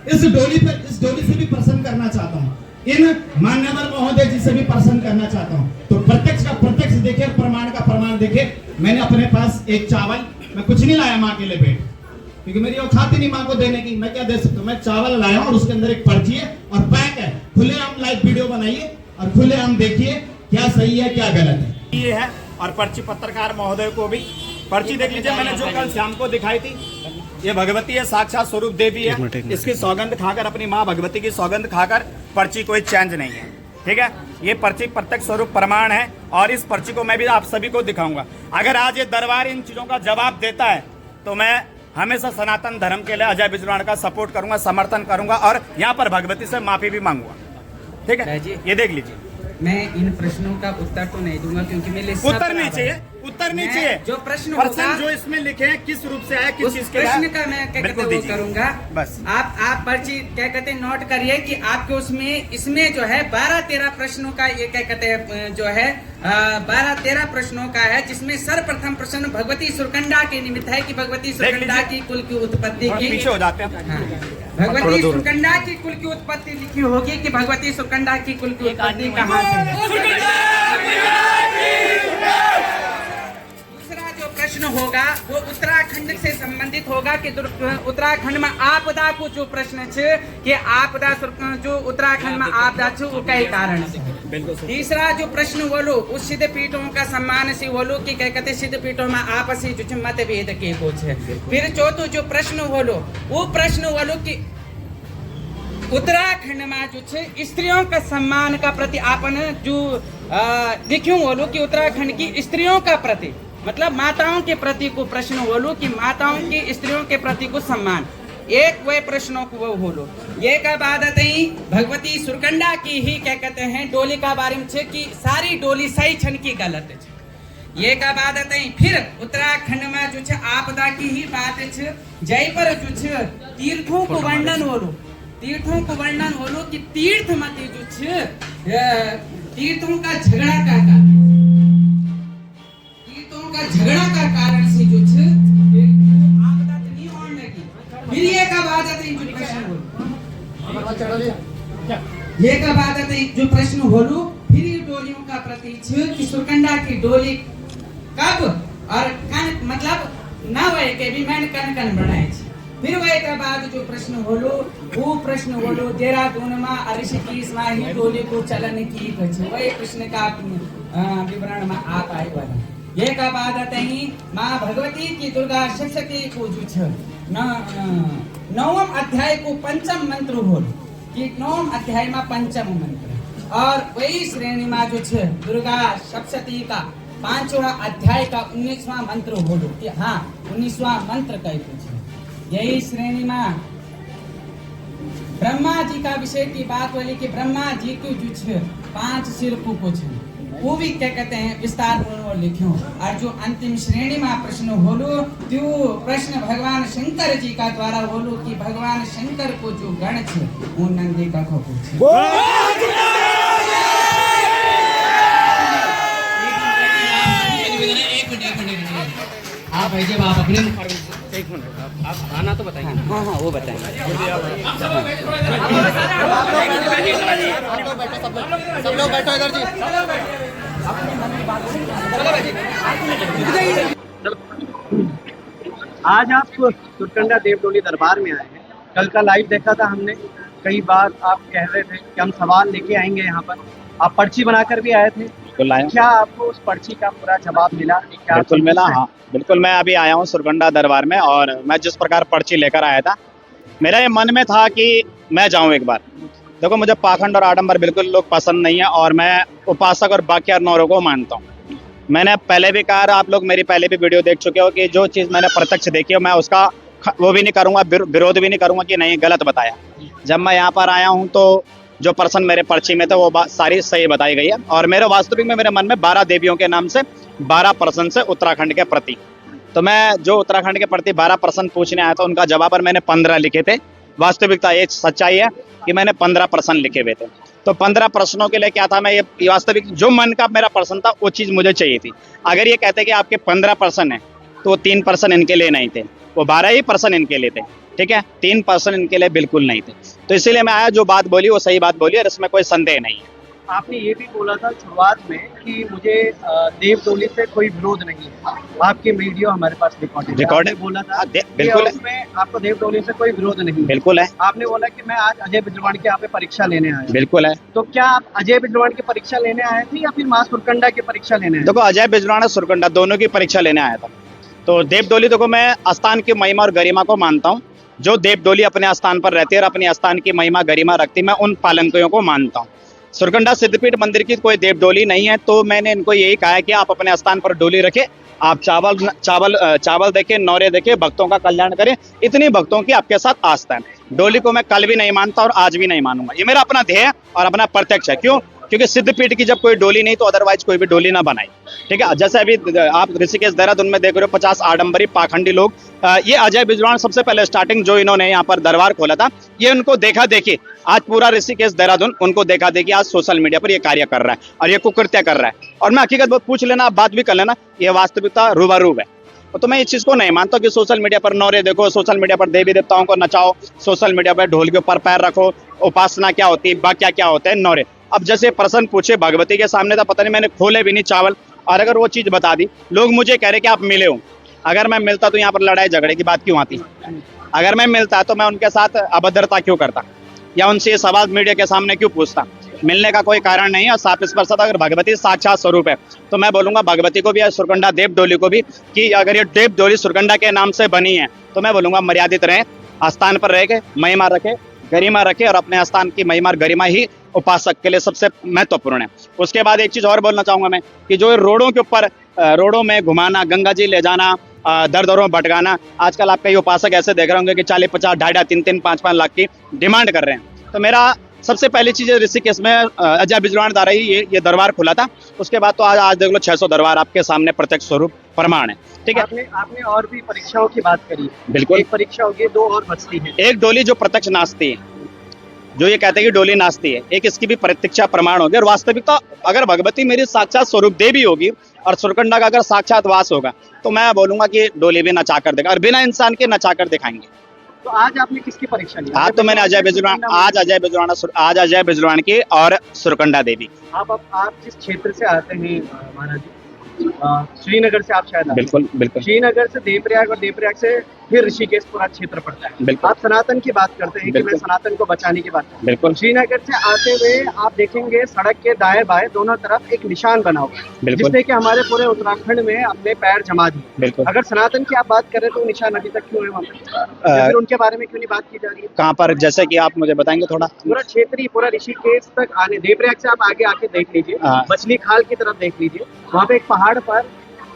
इस डोली से भी प्रसन्न करना चाहता हूँ, इन मान्यवर महोदय जी से भी प्रसन्न करना चाहता हूँ। तो प्रत्यक्ष का प्रत्यक्ष देखे, प्रमाण का प्रमाण देखे। मैंने अपने पास एक चावल, मैं कुछ नहीं लाया माँ के लिए बेट, क्योंकि मेरी औकात ही नहीं माँ को देने की। मैं क्या दे सकता हूँ? मैं चावल लाया हूँ और उसके अंदर एक पर्ची है और पैक है। खुलेआम लाइव वीडियो बनाइए और खुलेआम देखिए क्या सही है क्या गलत है। ये है और पर्ची पत्रकार महोदय को भी पर्ची देख लीजिए। मैंने जो कल शाम को दिखाई थी, ये भगवती है, साक्षात स्वरूप देवी है। इसकी सौगंध खाकर, अपनी माँ भगवती की सौगंध खाकर पर्ची कोई चेंज नहीं है, ठीक है। ये पर्ची प्रत्यक्ष स्वरूप प्रमाण है और इस पर्ची को मैं भी आप सभी को दिखाऊंगा। अगर आज ये दरबार इन चीजों का जवाब देता है तो मैं हमेशा सनातन धर्म के लिए अजय बिजलाणी का सपोर्ट करूंगा, समर्थन करूंगा और यहाँ पर भगवती से माफी भी मांगूंगा, ठीक है। ये देख लीजिए। मैं इन प्रश्नों का उत्तर तो नहीं दूंगा क्योंकि मेरे उत्तर नहीं चाहिए, उत्तर नहीं चाहिए। जो प्रश्न होगा, जो इसमें लिखे हैं किस रूप से है, किस चीज के प्रश्न का मैं क्या कहते हैं वो करूंगा। बस आप पर्ची क्या कहते हैं नोट करिए कि आपके उसमें इसमें जो है 12-13 प्रश्नों का ये क्या कहते हैं जो है 12-13 प्रश्नों का है, जिसमें सर्वप्रथम प्रश्न भगवती सुरकंडा के निमित्त है कि भगवती सुरकंडा की कुल की उत्पत्ति की, पीछे हो जाते हैं। भगवती सुरकंडा की कुल की उत्पत्ति लिखी होगी कि भगवती सुरकंडा की कुल की उत्पत्ति कहाँ से है। दूसरा जो प्रश्न होगा वो उत्तराखंड से संबंधित होगा कि उत्तराखंड में आपदा को जो प्रश्न है कि आपदा जो उत्तराखंड में आपदा है वो कई कारण से। तीसरा जो प्रश्न बोलो उस सिद्ध पीठों का सम्मान से बोलो कि क्या कहते सिद्ध पीठों में आपसी जो मतभेद के कुछ है। फिर चौथो जो प्रश्न बोलो वो प्रश्न बोलो कि उत्तराखंड में जो है स्त्रियों का सम्मान का प्रति आपन जो लिखूं बोलो कि उत्तराखंड की स्त्रियों का प्रति मतलब माताओं के प्रति को प्रश्न बोलो कि माताओं की स्त्रियों के प्रति को सम्मान, एक वे प्रश्नों को वो बोलो। ये का बाद ही भगवती सुरकंडा की ही क्या कहते हैं डोली का बारे में कि सारी डोली सही छन की गलत है। ये का बाद ही फिर उत्तराखंड में जो है आपदा की ही बात है। जय पर जो है तीर्थों को वर्णन बोलो, तीर्थों को वर्णन बोलो कि तीर्थ मत जो है तीर्थों का झगड़ा का झगड़ा का कारण से जो है आपदा नहीं होने लगी। फिर ये का बात आती जो प्रश्न बोलो, ये का बात आती जो प्रश्न बोलो फिर ये डोलियों का प्रतीक कि सुरकंडा की डोली कब और कन मतलब ना वह के भी मैंने कन बनाए। फिर वह के बाद जो प्रश्न बोलो वो प्रश्न बोलो देहरादून में ऋषिकेश में ही डोली को चलन की वही प्रश्न का विवरण में आप आए वाला। ये का बाद आते ही माँ भगवती की दुर्गा सप्तशती को जो नवम अध्याय को पंचम मंत्र बोलो कि नवम अध्याय में पंचम मंत्र और वही श्रेणी में जो है दुर्गा सप्तशती का 5वां अध्याय का 19वां मंत्र बोलो कि हाँ 19वां मंत्र कई कुछ। यही श्रेणी में ब्रह्मा जी का विषय की बात बोली कि ब्रह्मा जी को जो है 5 सिर को कुछ वो भी क्या कहते हैं विस्तार पूर्वक लिखो। और जो अंतिम श्रेणी में प्रश्न बोलो तो प्रश्न भगवान शंकर जी का द्वारा बोलो कि भगवान शंकर को जो गण है वो नंदी का को पूछे। आप जब आप अपने एक मिनट आप आना तो बताइए। हाँ हाँ वो बताएंगे। सब लोग बैठो इधर जी। आज आप सुरकंडा देवडोली दरबार में आए हैं। कल का लाइव देखा था हमने, कई बार आप कह रहे थे कि हम सवाल लेके आएंगे यहाँ पर। आप पर्ची बनाकर भी आए थे, क्या आपको उस पर्ची का पूरा जवाब मिला? बिल्कुल मिला, हाँ बिल्कुल। मैं अभी आया हूँ सुरकंडा दरबार में और मैं जिस प्रकार पर्ची लेकर आया था मेरा ये मन में था कि मैं जाऊँ एक बार। देखो मुझे पाखंड और आडंबर बिल्कुल लोग पसंद नहीं है और मैं उपासक और बाकी नौरों को मानता हूँ। मैंने पहले भी कहा, आप लोग मेरी पहले भी वीडियो देख चुके हो कि जो चीज़ मैंने प्रत्यक्ष देखी है मैं उसका वो भी नहीं करूँगा, विरोध भी नहीं करूँगा कि नहीं गलत बताया। जब मैं यहाँ पर आया हूँ तो जो पर्सन मेरे पर्ची में थे वो बात सारी सही बताई गई है और मेरे वास्तविक में मेरे मन में 12 देवियों के नाम से 12 पर्सन से उत्तराखंड के प्रति, तो मैं जो उत्तराखंड के प्रति 12 पर्सन पूछने आया था उनका जवाब पर मैंने 15 लिखे थे। वास्तविकता ये सच्चाई है कि मैंने 15 प्रश्न लिखे हुए थे। तो 15 प्रश्नों के लिए क्या था, मैं ये वास्तविक जो मन का मेरा प्रश्न था वो चीज़ मुझे चाहिए थी। अगर ये कहते कि आपके 15 प्रश्न हैं तो 3 प्रश्न इनके लिए नहीं थे, वो 12 ही पर्सन इनके लिए थे, ठीक है, 3 पर्सन इनके लिए बिल्कुल नहीं थे। तो इसीलिए मैं आया, जो बात बोली वो सही बात बोली और इसमें कोई संदेह नहीं है। आपने ये भी बोला था शुरुआत में कि मुझे देव डोली से कोई विरोध नहीं है। आपके वीडियो हमारे पास रिकॉर्डेड रिकॉर्ड आपने बोला था बिल्कुल है, उसमें आपको देव डोली से कोई विरोध नहीं है। बिल्कुल है, आपने बोला कि मैं आज अजय बिजवाण के यहाँ पे परीक्षा लेने आया हूं। बिल्कुल है। तो क्या आप अजय बिजवाण की परीक्षा लेने आए थे या फिर माँ सुरकंडा की परीक्षा लेने आए थे? देखो, अजय बिजवाण और सुरकंडा दोनों की परीक्षा लेने आया था। तो देव डोली, देखो मैं आस्थान की महिमा और गरिमा को मानता हूँ। जो देव डोली अपने आस्थान पर रहती है और अपनी आस्थान की महिमा गरिमा रखती है, मैं उन पालकों को मानता हूँ। सुरकंडा सिद्धपीठ मंदिर की कोई देव डोली नहीं है, तो मैंने इनको यही कहा है कि आप अपने स्थान पर डोली रखें, आप चावल देके, नौरे देके, भक्तों का कल्याण करें। इतनी भक्तों की आपके साथ आस्था है। डोली को मैं कल भी नहीं मानता और आज भी नहीं मानूंगा। ये मेरा अपना ध्येय और अपना प्रत्यक्ष है। क्यों? क्योंकि सिद्धपीठ की जब कोई डोली नहीं तो अदरवाइज कोई भी डोली ना बनाई, ठीक है। जैसे अभी आप ऋषिकेश देहरादून में देख रहे हो 50 आडंबरी पाखंडी लोग, ये अजय बिजवाण सबसे पहले स्टार्टिंग जो इन्होंने यहाँ पर दरबार खोला था, ये उनको देखा देखी आज पूरा ऋषिकेश देहरादून उनको देखा देखी आज सोशल मीडिया पर ये कार्य कर रहा है और ये कुकृत्य कर रहा है। और मैं हकीकत पूछ लेना, बात भी कर लेना, ये वास्तविकता रूबरू है। तो मैं इस चीज को नहीं मानता कि सोशल मीडिया पर नौरे देखो, सोशल मीडिया पर देवी देवताओं को नचाओ, सोशल मीडिया पर ढोल के ऊपर पैर रखो, उपासना क्या होती है, क्या होते हैं नौरे। अब जैसे प्रश्न पूछे भगवती के सामने था, पता नहीं मैंने खोले भी नहीं चावल, और अगर वो चीज बता दी, लोग मुझे कह रहे कि आप मिले हो। अगर मैं मिलता तो यहाँ पर लड़ाई झगड़े की बात क्यों आती? अगर मैं मिलता तो मैं उनके साथ अभद्रता क्यों करता, या उनसे ये सवाल मीडिया के सामने क्यों पूछता? मिलने का कोई कारण नहीं है। साफ स्पष्ट, अगर भगवती साक्षात स्वरूप है तो मैं बोलूंगा भगवती को भी या सुरकंडा देव डोली को भी कि अगर ये देव डोली सुरकंडा के नाम से बनी है तो मैं बोलूंगा मर्यादित रहें, स्थान पर रह के महिमा रखे, गरिमा रखे, और अपने स्थान की महिमा और गरिमा ही उपासक के लिए सबसे महत्वपूर्ण है। उसके बाद एक चीज और बोलना चाहूंगा मैं कि जो रोडों के ऊपर, रोडों में घुमाना, गंगा जी ले जाना, दर दरों भटकाना, आजकल आप कई उपासक ऐसे देख रहे होंगे कि 40, 50, 2.5, 3, 5 लाख की डिमांड कर रहे हैं। तो मेरा सबसे पहली चीज ऋषिकेश में अजय बिजवाण द्वारा ही ये दरबार खुला था। उसके बाद तो आज देख लो 600 दरबार आपके सामने प्रत्यक्ष स्वरूप प्रमाण है, ठीक है। आपने और भी परीक्षाओं की बात करी, बिल्कुल। एक परीक्षा होगी, 2 और बचती है। एक डोली जो प्रत्यक्ष नाचती है, जो ये कहते हैं कि डोली नाचती है, एक इसकी भी प्रत्यक्षा प्रमाण होगी। और वास्तविकता अगर भगवती मेरी साक्षात स्वरूप देवी होगी और सुरकंडा का अगर साक्षात वास होगा तो मैं बोलूंगा कि डोली भी नचा कर देगा और बिना इंसान के नचा कर दिखाएंगे। तो आज आपने किसकी परीक्षा ली? आज तो मैंने अजय बिजवाण की और सुरकंडा देवी। आप जिस क्षेत्र से आते हैं महाराज जी, श्रीनगर से आप शायद आते हैं। बिल्कुल बिल्कुल। श्रीनगर से देवप्रयाग और देवप्रयाग से फिर ऋषिकेश पूरा क्षेत्र पड़ता है। बिल्कुल। आप सनातन की बात करते हैं कि मैं सनातन को बचाने की बात करता हूं। बिल्कुल। श्रीनगर से आते हुए आप देखेंगे सड़क के दाएं बाएं दोनों तरफ एक निशान बना हुआ है, बिल्कुल। जिसने कि हमारे पूरे उत्तराखंड में अपने पैर जमा दिए। बिल्कुल। अगर सनातन की आप बात करें तो निशान अभी तक क्यों है वहाँ पे? या फिर उनके बारे में क्यों नहीं बात की जा रही है? कहाँ पर, जैसे कि आप मुझे बताएंगे थोड़ा? पूरा क्षेत्र ही, पूरा ऋषिकेश तक आने, देवप्रयाग से आप आगे आके देख लीजिए, मछली खाल की तरफ देख लीजिए, वहाँ पे एक पहाड़ पर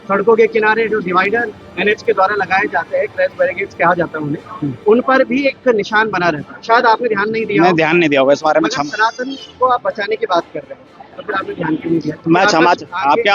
सड़कों के किनारे जो डिवाइडर एनएच के द्वारा लगाए जाते हैं, क्रैश बैरिकेड्स कहा जाता है उन्हें, उन पर भी एक निशान बना रहता है। शायद आपने ध्यान नहीं दिया, ध्यान नहीं दिया होगा इस बारे में। सनातन को आप बचाने की बात कर रहे हैं तो फिर आपने ध्यान क्यों नहीं दिया? मैं क्षमा,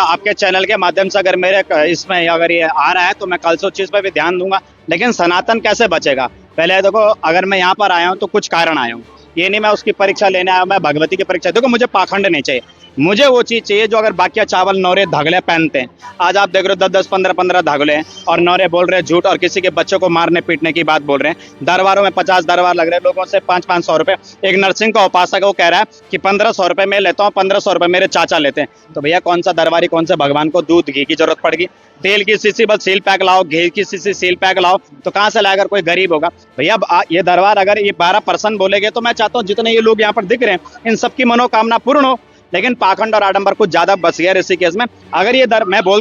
आपके चैनल के माध्यम से अगर मेरे इसमें अगर ये आ रहा है तो मैं कल से उस चीज पर भी ध्यान दूंगा। लेकिन सनातन कैसे बचेगा? पहले देखो, अगर मैं यहाँ पर आया हूँ तो कुछ कारण आया हूँ, ये नहीं मैं उसकी परीक्षा लेने आया हूँ, मैं भगवती की परीक्षा। देखो मुझे पाखंड नहीं चाहिए, मुझे वो चीज चाहिए जो अगर बाकी चावल नौरे धागले पहनते हैं। आज आप देख रहे हो 10-10, 15-15 धागले हैं और नौरे बोल रहे हैं झूठ और किसी के बच्चों को मारने पीटने की बात बोल रहे हैं। दरबारों में 50 दरबार लग रहे हैं, लोगों से 500-500 रुपए। एक नरसिंह का उपासक वो कह रहा है कि 1500 रुपए मैं लेता हूँ, 1500 रुपए मेरे चाचा लेते हैं। तो भैया कौन सा दरबारी, कौन से भगवान को दूध घी की जरूरत पड़ेगी? तेल की शीशी बस सील पैक लाओ, घी की शीशी सील पैक लाओ, तो कहाँ से लाएगा? कोई गरीब होगा भैया। ये दरबार अगर ये 12% बोलेंगे तो मैं चाहता हूँ जितने ये लोग यहाँ पर दिख रहे हैं इन सबकी मनोकामना पूर्ण हो। लेकिन पाखंड और आडंबर कुछ ज्यादा बस गया ऋषिकेश में। अगर ये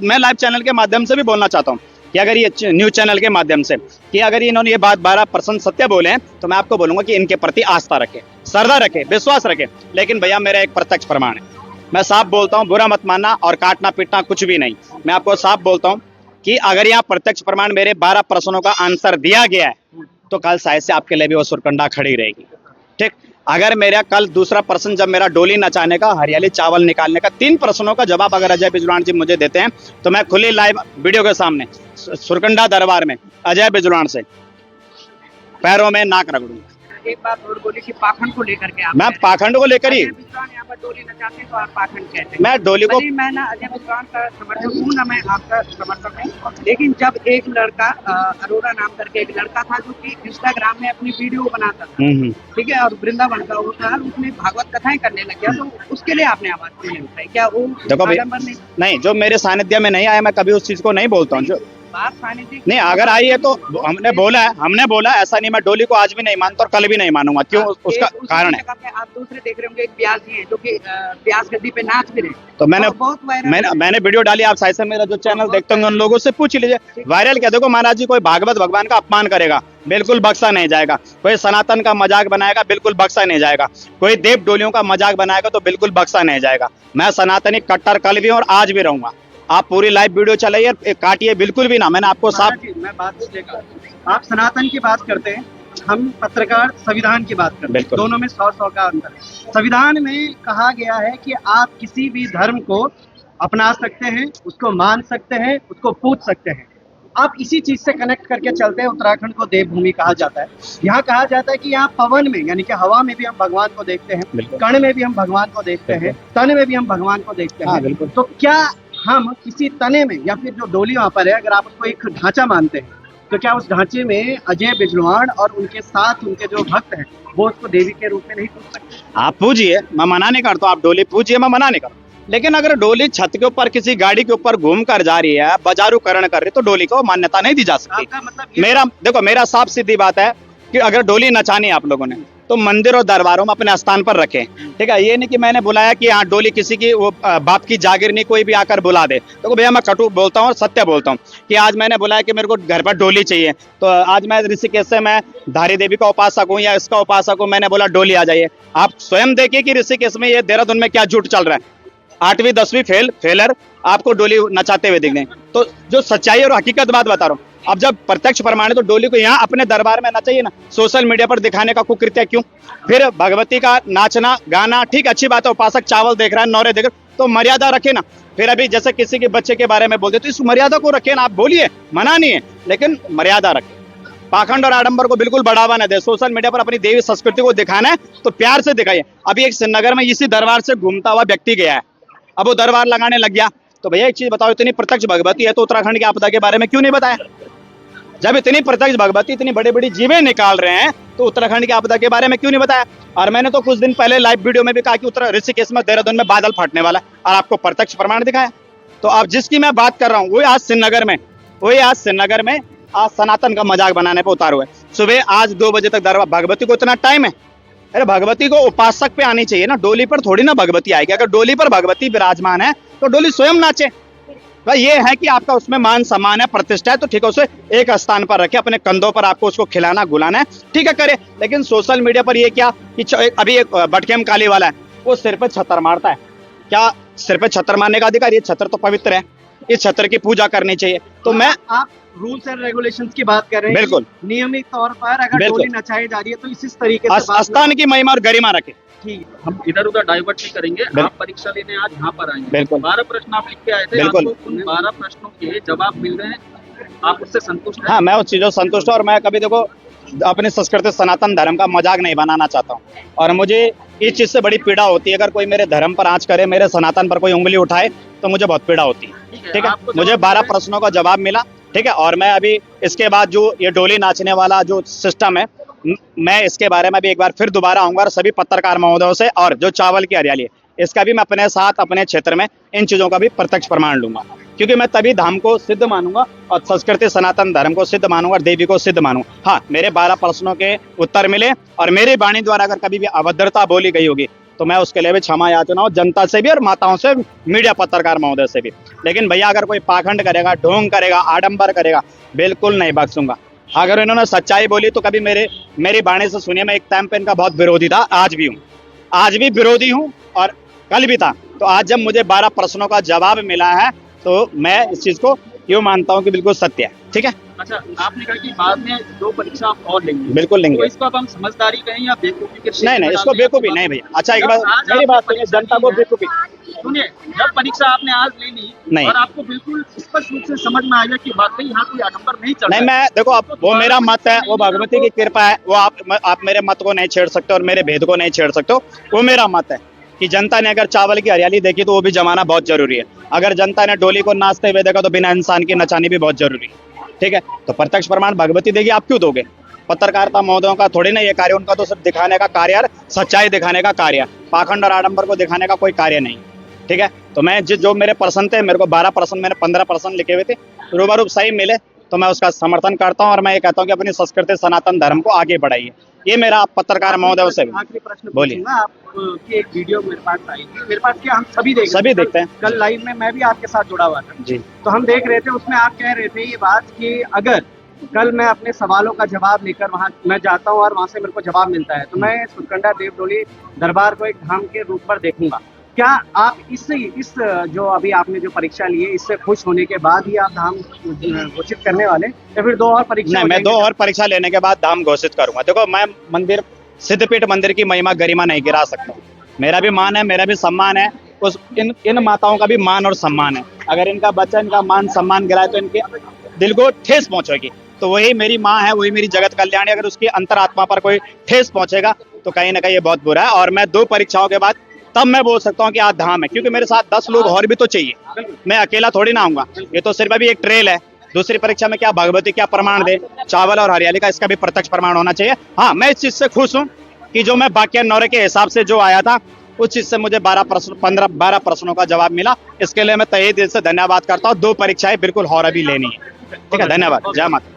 मैं लाइव चैनल के माध्यम से भी बोलना चाहता हूँ कि अगर ये न्यूज चैनल के माध्यम से कि अगर इन्होंने ये बात 12% सत्य बोले हैं तो मैं आपको बोलूंगा कि इनके प्रति आस्था रखे, श्रद्धा रखे, विश्वास रखे। लेकिन भैया मेरा एक प्रत्यक्ष प्रमाण है, मैं साफ बोलता हूँ, बुरा मत मानना, और काटना पीटना कुछ भी नहीं। मैं आपको साफ बोलता हूँ कि अगर यहाँ प्रत्यक्ष प्रमाण मेरे 12 प्रश्नों का आंसर दिया गया है तो कल शायद से आपके लिए भी वो सुरकंडा खड़ी रहेगी, ठीक। अगर मेरा कल दूसरा प्रश्न जब मेरा डोली नचाने का, हरियाली चावल निकालने का, 3 प्रश्नों का जवाब अगर अजय बिजवाण जी मुझे देते हैं तो मैं खुली लाइव वीडियो के सामने सुरकंडा दरबार में अजय बिजवाण से पैरों में नाक रगड़ूंगा। एक बात और बोली कि पाखंड को लेकर के आप मैं पाखंड को लेकर ही अजय विद्वान यहाँ पर डोली नचाते हैं तो आप पाखंड कहते हैं। मैं डोली को भले ही मैं ना अजय विद्वान का समर्थक हूँ ना मैं आपका समर्थक हूँ, लेकिन जब एक लड़का अरोड़ा नाम करके एक लड़का था जो कि इंस्टाग्राम में अपनी वीडियो बनाता था, ठीक है, और वृंदावन का वो था, उसने भागवत कथाएं करने लग गया, तो उसके लिए आपने आवाज क्यों नहीं उठाई? क्या वो देखो भाई, आडंबर नहीं, जो मेरे सानिध्य में नहीं आया मैं कभी उस चीज को नहीं बोलता हूँ। जो बात सानिध्य नहीं अगर आई है तो हमने बोला है, ऐसा नहीं, मैं डोली को आज भी नहीं मानता और कल भी नहीं मानूंगा। क्यों? उसका कारण है, आप दूसरे देख रहे होंगे, एक ब्यास जी है जो कि ब्यास गद्दी पे नाच भी रहे, तो मैंने बहुत वायरल मैंने वीडियो डाली, आप साइड से मेरा जो चैनल देखते होंगे उन लोगों से पूछ लीजिए। वायरल क्या? देखो महाराज जी, कोई भागवत भगवान का अपमान करेगा बिल्कुल बख्शा नहीं जाएगा, कोई सनातन का मजाक बनाएगा बिल्कुल बख्शा नहीं जाएगा, कोई देव डोलियों का मजाक बनाएगा तो बिल्कुल बख्शा नहीं जाएगा। मैं सनातनी कट्टर कल भी और आज भी रहूंगा। आप पूरी लाइव वीडियो चलाइए, काटिए बिल्कुल भी ना, मैंने आपको साफ मैं बात सुनिएगा, आप सनातन की बात करते हैं, हम पत्रकार संविधान की बात करते हैं, दोनों में 100 का अंतर है। संविधान में कहा गया है कि आप किसी भी धर्म को अपना सकते हैं, उसको मान सकते हैं, उसको पूछ सकते हैं। आप इसी चीज से कनेक्ट करके चलते हैं। उत्तराखंड को देवभूमि कहा जाता है। यहाँ कहा जाता है कि यहाँ पवन में यानी कि हवा में भी हम भगवान को देखते हैं, कण में भी हम भगवान को देखते हैं, तन में भी हम भगवान को देखते हैं। तो क्या हम किसी तने में या फिर जो डोली वहां पर है, अगर आप उसको एक ढांचा मानते हैं, तो क्या उस ढांचे में अजय बिजवाण और उनके साथ उनके जो भक्त हैं वो उसको देवी के रूप में नहीं पूछ सकते? आप पूजिए, मैं मना नहीं करता, आप डोली पूजिए, मैं मना नहीं करता, लेकिन अगर डोली छत के ऊपर किसी गाड़ी के ऊपर घूम कर जा रही है, बाजारूकरण कर रही है, तो डोली को मान्यता नहीं दी जा सकती। मतलब मेरा साफ सीधी बात है कि अगर डोली नचानी है आप लोगों ने तो मंदिर और दरबारों में अपने स्थान पर रखें, ठीक है। ये नहीं कि मैंने बुलाया कि हाँ डोली किसी की वो बाप की जागीर नहीं, कोई भी आकर बुला दे। तो भैया मैं कटु बोलता हूँ और सत्य बोलता हूँ कि आज मैंने बुलाया कि मेरे को घर पर डोली चाहिए, तो आज मैं ऋषिकेश से मैं धारी देवी का उपासक हूँ या इसका उपासक हूँ, मैंने बोला डोली आ जाइए। आप स्वयं देखिए कि ऋषिकेश में ये देहरादून में क्या झूठ चल रहा है। 8वीं 10वीं फेलर आपको डोली नचाते हुए दिख गए। तो जो सच्चाई और हकीकत बात बता रहा हूँ, अब जब प्रत्यक्ष प्रमाण है तो डोली को यहाँ अपने दरबार में नचाइए ना, सोशल मीडिया पर दिखाने का कुकृत्य क्यों? फिर भगवती का नाचना गाना ठीक अच्छी बात है, उपासक चावल देख रहा है, नौरे देख रहा है, तो मर्यादा रखे ना। फिर अभी जैसे किसी के बच्चे के बारे में बोलते तो इस मर्यादा को रखे ना, आप बोलिए, मना नहीं है, लेकिन मर्यादा रखे। पाखंड और आडंबर को बिल्कुल बढ़ावा न दे। सोशल मीडिया पर अपनी देवी संस्कृति को दिखाना है तो प्यार से दिखाइए। अभी एक श्रीनगर में इसी दरबार से घूमता हुआ व्यक्ति गया है, अब वो दरबार लगाने लग गया। तो भैया एक चीज बताओ, इतनी प्रत्यक्ष भगवती है तो उत्तराखंड की आपदा के बारे में क्यों नहीं बताया? जब इतनी प्रत्यक्ष भगवती इतनी बड़ी बड़ी जीवें निकाल रहे हैं तो उत्तराखंड की आपदा के बारे में क्यों नहीं बताया? और मैंने तो कुछ दिन पहले लाइव वीडियो में भी कहा कि उत्तर ऋषिकेश में देहरादून में बादल फटने वाला है, और आपको प्रत्यक्ष प्रमाण दिखाया। तो आप जिसकी मैं बात कर रहा हूँ वही आज श्रीनगर में आज सनातन का मजाक बनाने पर उतारू है। सुबह आज 2 बजे तक दरबार, भगवती को इतना टाइम है? अरे भगवती को उपासक पे आनी चाहिए ना, डोली पर थोड़ी ना भगवती आएगी। अगर डोली पर भगवती विराजमान है तो डोली स्वयं नाचे। भाई ये है कि आपका उसमें मान सम्मान है, प्रतिष्ठा है, तो ठीक है, उसे एक स्थान पर रखे, अपने कंधों पर आपको उसको खिलाना गुलाना है, ठीक है करे। लेकिन सोशल मीडिया पर ये क्या कि अभी एक बटखेम काली वाला है, वो सिर पे छतर मारता है। क्या सिर पे छतर मारने का अधिकार? ये छतर तो पवित्र है, इस छतर की पूजा करनी चाहिए। तो मैं आप रूल्स एंड रेगुलेशंस की बात कर रहे हैं, बिल्कुल नियमित तौर पर अगर डोली नचाई जा रही है तो इस तरीके से स्थान की महिमा और गरिमा रखे। ठीक, हम इधर उधर डाइवर्ट नहीं करेंगे। आप परीक्षा लेने आज यहाँ पर आएंगे, बिल्कुल 12 प्रश्न आप लिख के आए थे, बिल्कुल आपको उन 12 प्रश्नों के जवाब मिल रहे हैं, आप उससे संतुष्ट हैं? हाँ, मैं उस चीजों से संतुष्ट हूँ और मैं कभी देखो अपनी संस्कृति सनातन धर्म का मजाक नहीं बनाना चाहता हूँ। और मुझे इस चीज से बड़ी पीड़ा होती है, अगर कोई मेरे धर्म पर आंच करे, मेरे सनातन पर कोई उंगली उठाए तो मुझे बहुत पीड़ा होती है, ठीक है। मुझे 12 प्रश्नों का जवाब मिला, ठीक है। और मैं अभी इसके बाद जो ये डोली नाचने वाला जो सिस्टम है, मैं इसके बारे में भी एक बार फिर दोबारा आऊंगा और सभी पत्रकार महोदयों से, और जो चावल की हरियाली है इसका भी मैं अपने साथ अपने क्षेत्र में इन चीजों का भी प्रत्यक्ष प्रमाण लूंगा, क्योंकि मैं तभी धाम को सिद्ध मानूंगा और संस्कृति सनातन धर्म को सिद्ध मानूंगा और देवी को सिद्ध मानूंगा। हाँ, मेरे 12 प्रश्नों के उत्तर मिले और मेरी वाणी द्वारा अगर कभी भी अभद्रता बोली गई होगी तो मैं उसके लिए भी क्षमा याचना हूँ, जनता से भी और माताओं से, मीडिया पत्रकार महोदय से भी। लेकिन भैया अगर कोई पाखंड करेगा, ढोंग करेगा, आडंबर करेगा, बिल्कुल नहीं बख्शूंगा। अगर इन्होंने सच्चाई बोली तो कभी मेरी वाणी से सुनिए, मैं एक टाइम पे इनका बहुत विरोधी था, आज भी हूँ, आज भी विरोधी हूँ और कल भी था। तो आज जब मुझे 12 प्रश्नों का जवाब मिला है तो मैं इस चीज को यूँ मानता हूँ कि बिल्कुल सत्य है, ठीक है। अच्छा, आपने कहा कि बाद में 2 परीक्षा आप और लेंगे, बिल्कुल लेंगे। तो इसको अब हम समझदारी कहें या बेवकूफी के क्षेत्र नहीं में नहीं, इसको डाल दें? बेवकूफी नहीं भैया। अच्छा एक बात, जब आज मेरी आपने बात सुनिए, परीक्षा जनता दी को है, बेवकूफी सुनिए, जब परीक्षा आपने आज ले ली नहीं। और आपको बिल्कुल स्पष्ट रूप से समझ में आएगा कि वाकई यहाँ कोई आडंबर नहीं चल रहा नहीं, है, मैं देखो, अब तो वो मेरा दोबारा मत है, परीक्षा वो लेने भगवती की आपको- कृपा है, वो आप मेरे मत को नहीं छेड़ सकते और मेरे भेद को नहीं छेड़ सकते हो। वो मेरा मत है कि जनता ने अगर चावल की हरियाली देखी तो वो भी जमाना बहुत जरूरी है। अगर जनता ने डोली को नाचते हुए देखा तो बिना इंसान की नचानी भी बहुत जरूरी है। ठीक है, तो प्रत्यक्ष प्रमाण भगवती देगी, आप क्यों दोगे? पत्रकारिता महोदयों का थोड़ी ना ये कार्य, उनका तो सिर्फ दिखाने का कार्य है, सच्चाई दिखाने का कार्य है, पाखंड और आडंबर को दिखाने का कोई कार्य नहीं। ठीक है, तो मैं जो मेरे प्रश्न थे, मेरे को 12 प्रश्न, मैंने 15 प्रश्न लिखे हुए थे, रूबरूप सही मिले तो मैं उसका समर्थन करता हूं और मैं ये कहता हूं कि अपनी संस्कृति सनातन धर्म को आगे बढ़ाइए। ये मेरा पत्रकार महोदय से आखिरी प्रश्न बोलिए। पूछूंगा। आप की एक वीडियो मेरे पास आई थी, मेरे पास क्या, हम सभी सभी देखते हैं। कल लाइव में मैं भी आपके साथ जुड़ा हुआ था जी। तो हम देख रहे थे, उसमें आप कह रहे थे ये बात कि अगर कल मैं अपने सवालों का जवाब लेकर वहां मैं जाता हूं और वहां से मेरे को जवाब मिलता है तो मैं सुरकंडा देव डोली दरबार को एक धाम के रूप पर देखूंगा। क्या आप इस जो अभी आपने जो परीक्षा ली है, इससे खुश होने के बाद ही आप धाम घोषित करने वाले या फिर 2 और परीक्षा? नहीं, मैं 2 और परीक्षा लेने के बाद धाम घोषित करूंगा। देखो, मैं मंदिर, सिद्धपीठ मंदिर की महिमा गरिमा नहीं गिरा सकता। मेरा भी मान है, मेरा भी सम्मान है, उस इन माताओं का भी मान और सम्मान है। अगर इनका बच्चा इनका मान सम्मान गिराए तो इनके दिल को ठेस पहुंचेगी। तो वही मेरी माँ है, वही मेरी जगत कल्याणी, अगर उसकी अंतरात्मा पर कोई ठेस पहुंचेगा तो कहीं ना कहीं ये बहुत बुरा है। और मैं 2 परीक्षाओं के बाद तब मैं बोल सकता हूँ कि आज धाम है, क्योंकि मेरे साथ 10 लोग और भी तो चाहिए, मैं अकेला थोड़ी ना आऊंगा। ये तो सिर्फ अभी एक ट्रेल है, दूसरी परीक्षा में क्या भगवती क्या प्रमाण दे, चावल और हरियाली का, इसका भी प्रत्यक्ष प्रमाण होना चाहिए। हाँ, मैं इस चीज से खुश हूँ कि जो मैं बाकी नौरे के हिसाब से जो आया था उस चीज से मुझे 12 प्रश्नों का जवाब मिला। इसके लिए मैं तहे दिल से धन्यवाद करता हूँ। 2 परीक्षाएं बिल्कुल और अभी लेनी है। ठीक है, धन्यवाद। जय माता।